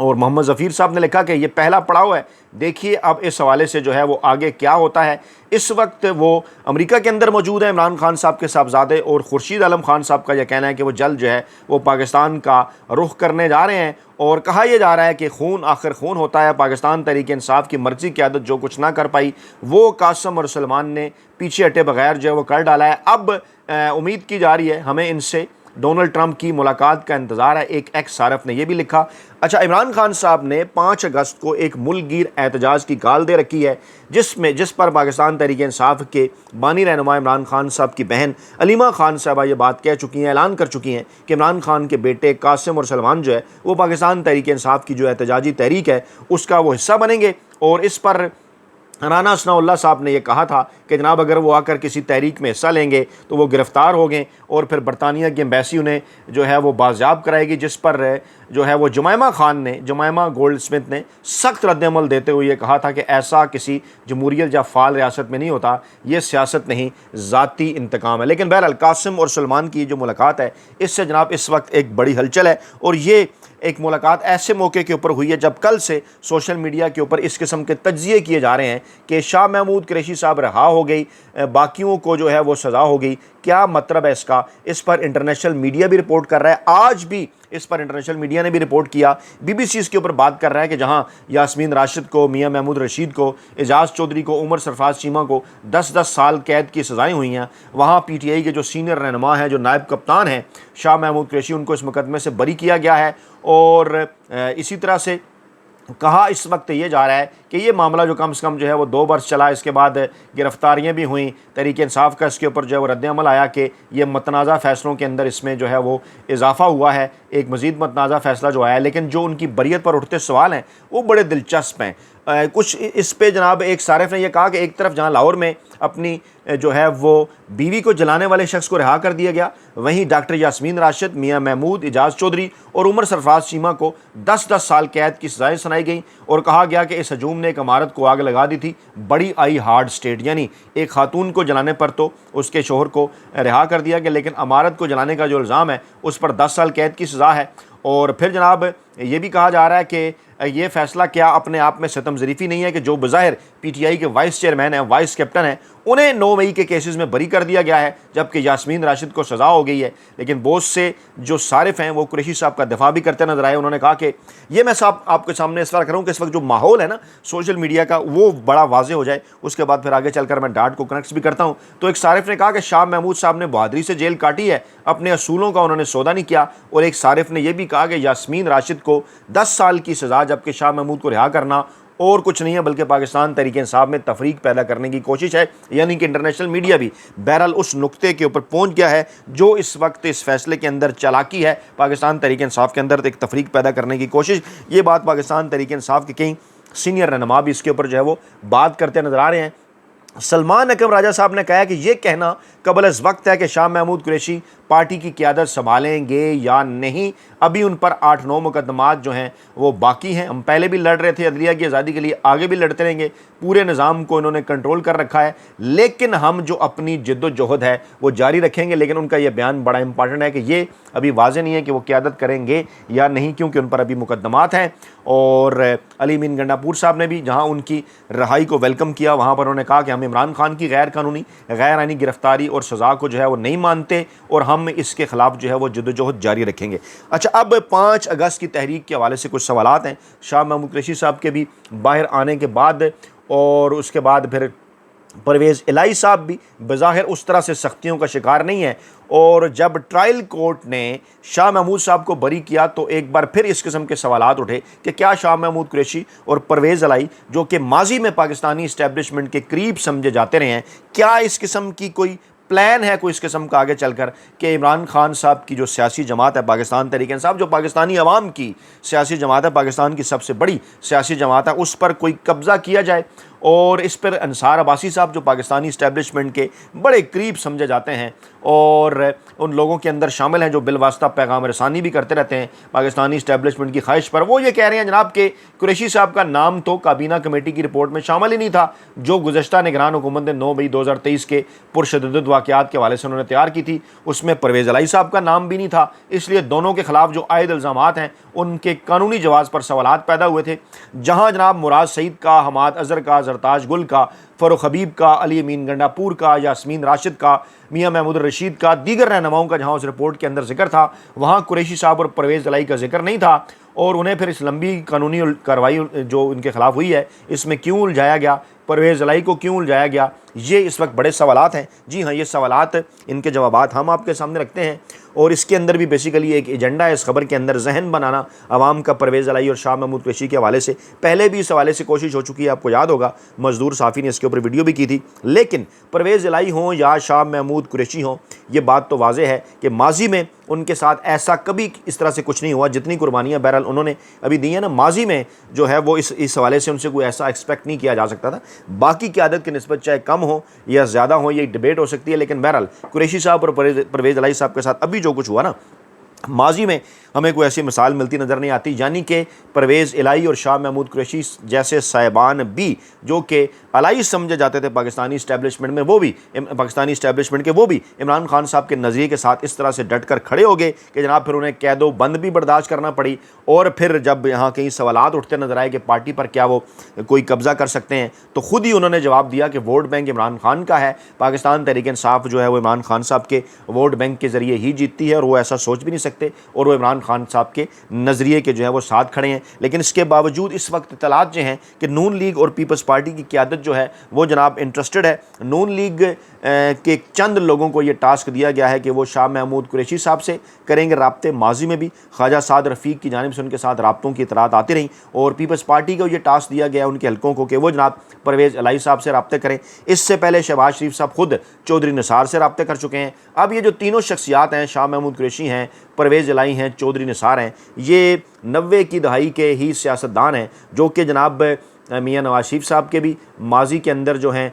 اور محمد ظفیر صاحب نے لکھا کہ یہ پہلا پڑاؤ ہے، دیکھیے اب اس حوالے سے جو ہے وہ آگے کیا ہوتا ہے۔ اس وقت وہ امریکہ کے اندر موجود ہیں عمران خان صاحب کے صاحبزادے، اور خورشید عالم خان صاحب کا یہ کہنا ہے کہ وہ جلد جو ہے وہ پاکستان کا رخ کرنے جا رہے ہیں، اور کہا یہ جا رہا ہے کہ خون آخر خون ہوتا ہے۔ پاکستان تحریک انصاف کی مرضی قیادت جو کچھ نہ کر پائی وہ قاسم اور سلمان نے پیچھے ہٹے بغیر جو ہے وہ کر ڈالا ہے۔ اب امید کی جا رہی ہے، ہمیں ان سے ڈونلڈ ٹرمپ کی ملاقات کا انتظار ہے، ایک ایکس صارف نے یہ بھی لکھا۔ اچھا، عمران خان صاحب نے 5 اگست کو ایک ملک گیر احتجاج کی کال دے رکھی ہے، جس پر پاکستان تحریک انصاف کے بانی رہنما عمران خان صاحب کی بہن علیمہ خان صاحبہ یہ بات کہہ چکی ہیں، اعلان کر چکی ہیں کہ عمران خان کے بیٹے قاسم اور سلمان جو ہے وہ پاکستان تحریک انصاف کی جو احتجاجی تحریک ہے اس کا وہ حصہ بنیں گے۔ اور اس پر رانا ثناء اللہ صاحب نے یہ کہا تھا کہ جناب اگر وہ آ کر کسی تحریک میں حصہ لیں گے تو وہ گرفتار ہو گئے، اور پھر برطانیہ کی ایمبیسی انہیں جو ہے وہ بازیاب کرائے گی، جس پر جو ہے وہ جمائمہ گولڈ سمتھ نے سخت رد عمل دیتے ہوئے یہ کہا تھا کہ ایسا کسی جمہوریت یا فعال ریاست میں نہیں ہوتا، یہ سیاست نہیں ذاتی انتقام ہے۔ لیکن بہرحال قاسم اور سلمان کی جو ملاقات ہے اس سے جناب اس وقت ایک بڑی ہلچل ہے، اور یہ ایک ملاقات ایسے موقع کے اوپر ہوئی ہے جب کل سے سوشل میڈیا کے اوپر اس قسم کے تجزیے کیے جا رہے ہیں کہ شاہ محمود قریشی صاحب رہا ہو گئی، باقیوں کو جو ہے وہ سزا ہو گئی، کیا مطلب ہے اس کا؟ اس پر انٹرنیشنل میڈیا بھی رپورٹ کر رہا ہے، آج بھی اس پر انٹرنیشنل میڈیا نے بھی رپورٹ کیا، بی بی سی اس کے اوپر بات کر رہا ہے کہ جہاں یاسمین راشد کو، میاں محمود رشید کو، اعجاز چودھری کو، عمر سرفراز چیمہ کو 10 سال قید کی سزائیں ہوئی ہیں، وہاں پی ٹی آئی کے جو سینئر رہنما ہیں، جو نائب کپتان ہیں شاہ محمود قریشی، ان کو اس مقدمے سے بری کیا گیا ہے۔ اور اسی طرح سے کہا اس وقت یہ جا رہا ہے کہ یہ معاملہ جو کم سے کم جو ہے وہ 2 برس چلا، اس کے بعد گرفتاریاں بھی ہوئیں، تحریک انصاف کا اس کے اوپر جو ہے وہ رد عمل آیا کہ یہ متنازع فیصلوں کے اندر اس میں جو ہے وہ اضافہ ہوا ہے، ایک مزید متنازع فیصلہ جو آیا ہے، لیکن جو ان کی بریت پر اٹھتے سوال ہیں وہ بڑے دلچسپ ہیں۔ کچھ اس پہ جناب ایک صارف نے یہ کہا کہ ایک طرف جہاں لاہور میں اپنی جو ہے وہ بیوی کو جلانے والے شخص کو رہا کر دیا گیا، وہیں ڈاکٹر یاسمین راشد، میاں محمود، اعجاز چودھری اور عمر سرفراز چیمہ کو 10 سال قید کی سزائیں سنائی گئیں، اور کہا گیا کہ اس ہجوم نے ایک عمارت کو آگ لگا دی تھی، بڑی آئی ہارڈ سٹیٹ، یعنی ایک خاتون کو جلانے پر تو اس کے شوہر کو رہا کر دیا گیا، لیکن عمارت کو جلانے کا جو الزام ہے اس پر 10 سال قید کی سزا ہے۔ اور پھر جناب یہ بھی کہا جا رہا ہے کہ یہ فیصلہ کیا اپنے آپ میں ستم ظریفی نہیں ہے کہ جو بظاہر پی ٹی آئی کے وائس چیئرمین ہیں، وائس کیپٹن ہیں، انہیں 9 مئی کے کیسز میں بری کر دیا گیا ہے، جبکہ یاسمین راشد کو سزا ہو گئی ہے۔ لیکن بہت سے جو صارف ہیں وہ قریشی صاحب کا دفاع بھی کرتے نظر آئے، انہوں نے کہا کہ یہ میں صاحب آپ کے سامنے اس طرح کروں کہ اس وقت جو ماحول ہے نا سوشل میڈیا کا وہ بڑا واضح ہو جائے، اس کے بعد پھر آگے چل کر میں ڈاٹ کو کنیکٹ بھی کرتا ہوں۔ تو ایک صارف نے کہا کہ شاہ محمود صاحب نے بہادری سے جیل کاٹی ہے، اپنے اصولوں کا انہوں نے سودا نہیں کیا، اور ایک صارف نے یہ بھی کہا کہ یاسمین راشد کو 10 سال کی سزا، جبکہ شاہ محمود کو رہا کرنا اور کچھ نہیں ہے بلکہ پاکستان تحریک انصاف میں تفریق پیدا کرنے کی کوشش ہے۔ یعنی کہ انٹرنیشنل میڈیا بھی بہرحال اس نقطے کے اوپر پہنچ گیا ہے جو اس وقت اس فیصلے کے اندر چالاکی ہے، پاکستان تحریک انصاف کے اندر ایک تفریق پیدا کرنے کی کوشش۔ یہ بات پاکستان تحریک انصاف کے کئی سینئر رہنما بھی اس کے اوپر جو ہے وہ بات کرتے نظر آ رہے ہیں۔ سلمان اکرم راجہ صاحب نے کہا کہ یہ کہنا قبل از وقت ہے کہ شاہ محمود قریشی پارٹی کی قیادت سنبھالیں گے یا نہیں، ابھی ان پر 8-9 مقدمات جو ہیں وہ باقی ہیں، ہم پہلے بھی لڑ رہے تھے عدلیہ کی آزادی کے لیے، آگے بھی لڑتے رہیں گے، پورے نظام کو انہوں نے کنٹرول کر رکھا ہے، لیکن ہم جو اپنی جد و جہد ہے وہ جاری رکھیں گے۔ لیکن ان کا یہ بیان بڑا امپارٹنٹ ہے کہ یہ ابھی واضح نہیں ہے کہ وہ قیادت کریں گے یا نہیں، کیونکہ ان پر ابھی مقدمات ہیں۔ اور علی امین گنڈاپور صاحب نے بھی جہاں ان کی رہائی کو ویلکم کیا، وہاں پر انہوں نے کہا کہ ہم عمران خان کی غیر قانونی غیر آئینی گرفتاری اور سزا کو جو ہے وہ نہیں مانتے، اور ہم اس کے خلاف جو ہے وہ جدوجہد جاری رکھیں گے۔ اچھا، اب 5 اگست کی تحریک کے حوالے سے کچھ سوالات ہیں شاہ محمود قریشی صاحب کے بھی باہر آنے کے بعد، اور اس کے بعد پھر پرویز الہی صاحب بھی بظاہر اس طرح سے سختیوں کا شکار نہیں ہے، اور جب ٹرائل کورٹ نے شاہ محمود صاحب کو بری کیا تو ایک بار پھر اس قسم کے سوالات اٹھے کہ کیا شاہ محمود قریشی اور پرویز الہی جو کہ ماضی میں پاکستانی اسٹیبلشمنٹ کے قریب سمجھے جاتے رہے ہیں، کیا اس قسم کی کوئی پلان ہے کوئی اس قسم کا آگے چل کر کہ عمران خان صاحب کی جو سیاسی جماعت ہے پاکستان تحریک انصاف، جو پاکستانی عوام کی سیاسی جماعت ہے، پاکستان کی سب سے بڑی سیاسی جماعت ہے، اس پر کوئی قبضہ کیا جائے، اور اس پر انصار عباسی صاحب جو پاکستانی اسٹیبلشمنٹ کے بڑے قریب سمجھے جاتے ہیں اور ان لوگوں کے اندر شامل ہیں جو بالواسطہ پیغام رسانی بھی کرتے رہتے ہیں پاکستانی اسٹیبلشمنٹ کی خواہش پر، وہ یہ کہہ رہے ہیں جناب کہ قریشی صاحب کا نام تو کابینہ کمیٹی کی رپورٹ میں شامل ہی نہیں تھا جو گزشتہ نگران حکومت نے 9 مئی 2023 کے پرشدت واقعے واقعات کے حوالے سے انہوں نے تیار کی تھی، اس میں پرویز الہی صاحب کا نام بھی نہیں تھا، اس لیے دونوں کے خلاف جو عائد الزامات ہیں ان کے قانونی جواز پر سوالات پیدا ہوئے تھے۔ جہاں جناب مراد سعید کا، حماد اظہر کا، زرتاج گل کا، فروخ حبیب کا، علی امین گنڈا پور کا، یاسمین راشد کا، میاں محمود الرشید کا، دیگر رہنماؤں کا جہاں اس رپورٹ کے اندر ذکر تھا، وہاں قریشی صاحب اور پرویز الہی کا ذکر نہیں تھا، اور انہیں پھر اس لمبی قانونی کارروائی جو ان کے خلاف ہوئی ہے اس میں کیوں الجھایا گیا، پرویز الہی کو کیوں الجھایا گیا، یہ اس وقت بڑے سوالات ہیں۔ جی ہاں، یہ سوالات، ان کے جوابات ہم آپ کے سامنے رکھتے ہیں، اور اس کے اندر بھی بیسیکلی ایک ایجنڈا ہے اس خبر کے اندر، ذہن بنانا عوام کا پرویز الہی اور شاہ محمود قریشی کے حوالے سے۔ پہلے بھی اس حوالے سے کوشش ہو چکی ہے، آپ کو یاد ہوگا مزدور صحافی نے اس کے اوپر ویڈیو بھی کی تھی، لیکن پرویز الہی ہوں یا شاہ محمود قریشی ہوں، یہ بات تو واضح ہے کہ ماضی میں ان کے ساتھ ایسا کبھی اس طرح سے کچھ نہیں ہوا، جتنی قربانیاں بہرحال انہوں نے ابھی دی ہیں نا، ماضی میں جو ہے وہ اس حوالے سے ان سے کوئی ایسا ایکسپیکٹ نہیں کیا جا سکتا تھا۔ باقی قیادت کی نسبت چاہے کم ہو یا زیادہ ہو، یہ ڈیبیٹ ہو سکتی ہے، لیکن بہرحال قریشی صاحب اور پرویز الہی صاحب کے ساتھ ابھی جو کچھ ہوا نا، ماضی میں ہمیں کوئی ایسی مثال ملتی نظر نہیں آتی، یعنی کہ پرویز الہی اور شاہ محمود قریشی جیسے صاحبان بھی جو کہ الائز سمجھے جاتے تھے پاکستانی اسٹیبلشمنٹ میں، وہ بھی پاکستانی اسٹیبلشمنٹ کے، وہ بھی عمران خان صاحب کے نظریے کے ساتھ اس طرح سے ڈٹ کر کھڑے ہو گئے کہ جناب پھر انہیں قید و بند بھی برداشت کرنا پڑی، اور پھر جب یہاں کہیں سوالات اٹھتے نظر آئے کہ پارٹی پر کیا وہ کوئی قبضہ کر سکتے ہیں، تو خود ہی انہوں نے جواب دیا کہ ووٹ بینک عمران خان کا ہے، پاکستان تحریک انصاف جو ہے وہ عمران خان صاحب کے ووٹ بینک کے ذریعے ہی جیتتی ہے، اور وہ ایسا سوچ بھی نہیں سکتے، اور وہ عمران خان صاحب کے نظریے کے جو ہے وہ ساتھ کھڑے ہیں۔ لیکن اس کے باوجود اس وقت اطلاعات جو ہیں کہ نون لیگ اور پیپلز پارٹی کی قیادت جو ہے وہ جناب انٹرسٹڈ ہے، نون لیگ کے چند لوگوں کو یہ ٹاسک دیا گیا ہے کہ وہ شاہ محمود قریشی صاحب سے کریں گے رابطے، ماضی میں بھی خواجہ سعد رفیق کی جانب سے ان کے ساتھ رابطوں کی اطلاعات آتی رہیں، اور پیپلز پارٹی کو یہ ٹاسک دیا گیا ہے ان کے حلقوں کو کہ وہ جناب پرویز الہی صاحب سے رابطے کریں۔ اس سے پہلے شہباز شریف صاحب خود چودھری نثار سے رابطے کر چکے ہیں۔ اب یہ جو تینوں شخصیات ہیں، شاہ محمود قریشی ہیں، پرویز الہی ہیں، چودھری نثار ہیں، یہ 90 کی دہائی کے ہی سیاستدان ہیں جو کہ جناب میاں نواز شریف صاحب کے بھی ماضی کے اندر جو ہیں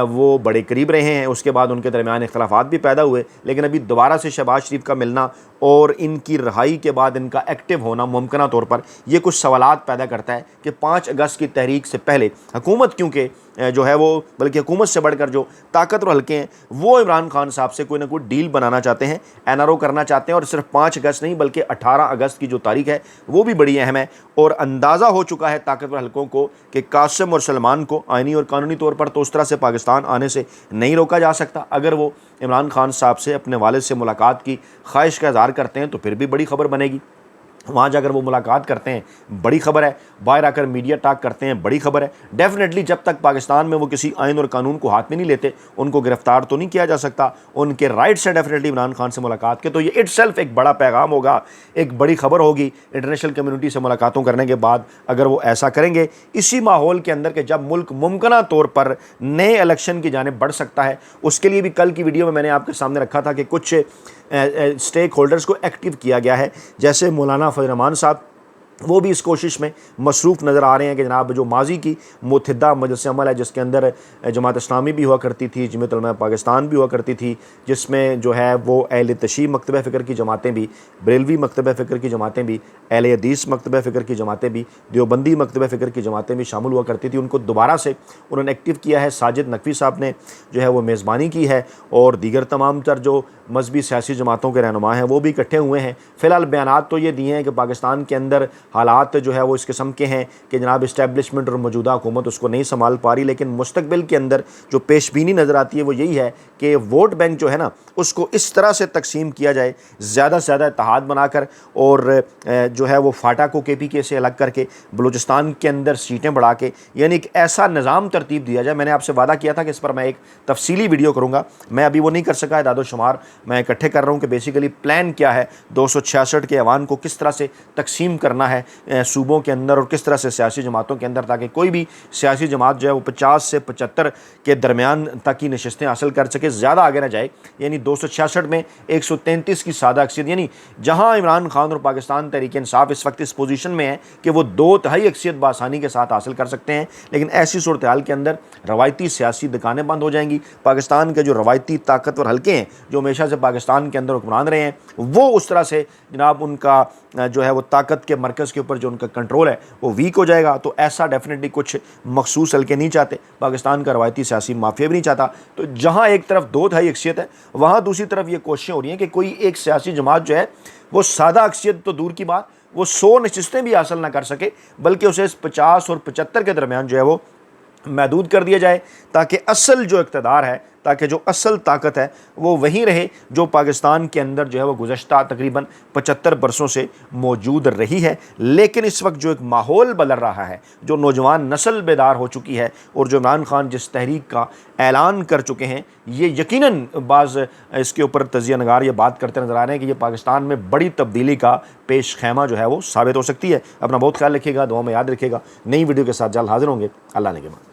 وہ بڑے قریب رہے ہیں، اس کے بعد ان کے درمیان اختلافات بھی پیدا ہوئے، لیکن ابھی دوبارہ سے شہباز شریف کا ملنا اور ان کی رہائی کے بعد ان کا ایکٹیو ہونا ممکنہ طور پر یہ کچھ سوالات پیدا کرتا ہے کہ 5 اگست کی تحریک سے پہلے حکومت کیونکہ جو ہے وہ، بلکہ حکومت سے بڑھ کر جو طاقتور حلقے ہیں وہ عمران خان صاحب سے کوئی نہ کوئی ڈیل بنانا چاہتے ہیں، NRO کرنا چاہتے ہیں، اور صرف 5 اگست نہیں بلکہ 18 اگست کی جو تاریخ ہے وہ بھی بڑی اہم ہے، اور اندازہ ہو چکا ہے طاقتور حلقوں کو کہ قاسم اور سلمان کو آئینی اور قانونی طور پر تو اس طرح سے پاکستان آنے سے نہیں روکا جا سکتا۔ اگر وہ عمران خان صاحب سے اپنے والد سے ملاقات کی خواہش کا اظہار کرتے ہیں تو پھر بھی بڑی خبر بنے گی، وہاں جا کر وہ ملاقات کرتے ہیں بڑی خبر ہے، باہر آ کر میڈیا ٹاک کرتے ہیں بڑی خبر ہے۔ ڈیفینیٹلی جب تک پاکستان میں وہ کسی آئین اور قانون کو ہاتھ میں نہیں لیتے ان کو گرفتار تو نہیں کیا جا سکتا، ان کے رائٹس ہیں ڈیفینیٹلی عمران خان سے ملاقات کے، تو یہ اٹ سیلف ایک بڑا پیغام ہوگا، ایک بڑی خبر ہوگی انٹرنیشنل کمیونٹی سے ملاقاتوں کرنے کے بعد اگر وہ ایسا کریں گے، اسی ماحول کے اندر کہ جب ملک ممکنہ طور پر نئے الیکشن کی جانب بڑھ سکتا ہے۔ اس کے لیے بھی کل کی ویڈیو میں نے آپ کے سامنے رکھا تھا کہ کچھ اسٹیک ہولڈرز کو ایکٹیو کیا گیا ہے، جیسے مولانا فضل الرحمان صاحب، وہ بھی اس کوشش میں مصروف نظر آ رہے ہیں کہ جناب جو ماضی کی متحدہ مجلس عمل ہے جس کے اندر جماعت اسلامی بھی ہوا کرتی تھی، جمعیت علماء پاکستان بھی ہوا کرتی تھی، جس میں جو ہے وہ اہل تشیع مکتبہ فکر کی جماعتیں بھی، بریلوی مکتبہ فکر کی جماعتیں بھی، اہل حدیث مکتبہ فکر کی جماعتیں بھی، دیوبندی مکتبہ فکر کی جماعتیں بھی شامل ہوا کرتی تھی، ان کو دوبارہ سے انہوں نے ایکٹیو کیا ہے۔ ساجد نقوی صاحب نے جو ہے وہ میزبانی کی ہے، اور دیگر تمام تر جو مذہبی سیاسی جماعتوں کے رہنما ہیں وہ بھی اکٹھے ہوئے ہیں۔ فی الحال بیانات تو یہ دیے ہیں کہ پاکستان کے اندر حالات جو ہے وہ اس قسم کے ہیں کہ جناب اسٹیبلشمنٹ اور موجودہ حکومت اس کو نہیں سنبھال پا رہی، لیکن مستقبل کے اندر جو پیش بینی نظر آتی ہے وہ یہی ہے کہ ووٹ بینک جو ہے نا اس کو اس طرح سے تقسیم کیا جائے، زیادہ سے زیادہ اتحاد بنا کر، اور جو ہے وہ فاٹا کو KPK سے الگ کر کے بلوچستان کے اندر سیٹیں بڑھا کے، یعنی ایک ایسا نظام ترتیب دیا جائے۔ میں نے آپ سے وعدہ کیا تھا کہ اس پر میں ایک تفصیلی ویڈیو کروں گا، میں ابھی وہ نہیں کر سکا، اعداد و شمار میں اکٹھے کر رہا ہوں کہ بیسیکلی پلان کیا ہے 266 کے ایوان کو کس طرح سے تقسیم کرنا ہے صوبوں کے اندر اور کس طرح سے سیاسی جماعتوں کے اندر، تاکہ کوئی بھی سیاسی جماعت جو ہے وہ 50 سے 75 کے درمیان تک کی نشستیں حاصل کر سکے، زیادہ آگے نہ جائے۔ یعنی 266 میں 133 کی سادہ اکثریت، یعنی جہاں عمران خان اور پاکستان تحریک انصاف اس وقت اس پوزیشن میں ہے کہ وہ 2/3 اکثریت بآسانی کے ساتھ حاصل کر سکتے ہیں، لیکن ایسی صورتحال کے اندر روایتی سیاسی دکانیں بند ہو جائیں گی۔ پاکستان کے جو روایتی طاقتور حلقے ہیں جو ہمیشہ سے پاکستان کے اندر حکمران رہے ہیں، وہ اس طرح سے جناب ان کا جو ہے وہ طاقت کے مرکز مرکز کے اوپر جو ان کا کنٹرول ہے وہ ویک ہو جائے گا. تو ایسا ڈیفینیٹلی کچھ مخصوص حلقے نہیں چاہتے, پاکستان کا روایتی سیاسی مافیا بھی نہیں چاہتا. تو جہاں ایک طرف دو تہائی اکثریت ہے, وہاں دوسری طرف یہ کوششیں ہو رہی ہیں کہ کوئی ایک سیاسی جماعت جو ہے وہ سادہ اکثریت تو دور کی بات, وہ 100 نشستیں بھی حاصل نہ کر سکے, بلکہ اسے 50 اور 75 کے درمیان جو ہے وہ محدود کر دیا جائے, تاکہ اصل جو اقتدار ہے, تاکہ جو اصل طاقت ہے وہ وہیں رہے جو پاکستان کے اندر جو ہے وہ گزشتہ تقریباً 75 برسوں سے موجود رہی ہے. لیکن اس وقت جو ایک ماحول بدل رہا ہے, جو نوجوان نسل بیدار ہو چکی ہے, اور جو عمران خان جس تحریک کا اعلان کر چکے ہیں, یہ یقیناً بعض اس کے اوپر تجزیہ نگار یہ بات کرتے نظر آ رہے ہیں کہ یہ پاکستان میں بڑی تبدیلی کا پیش خیمہ جو ہے وہ ثابت ہو سکتی ہے. اپنا بہت خیال رکھیے گا, دعاؤں میں یاد رکھیے گا. نئی ویڈیو کے ساتھ جلد حاضر ہوں گے. اللہ نے کے بعد.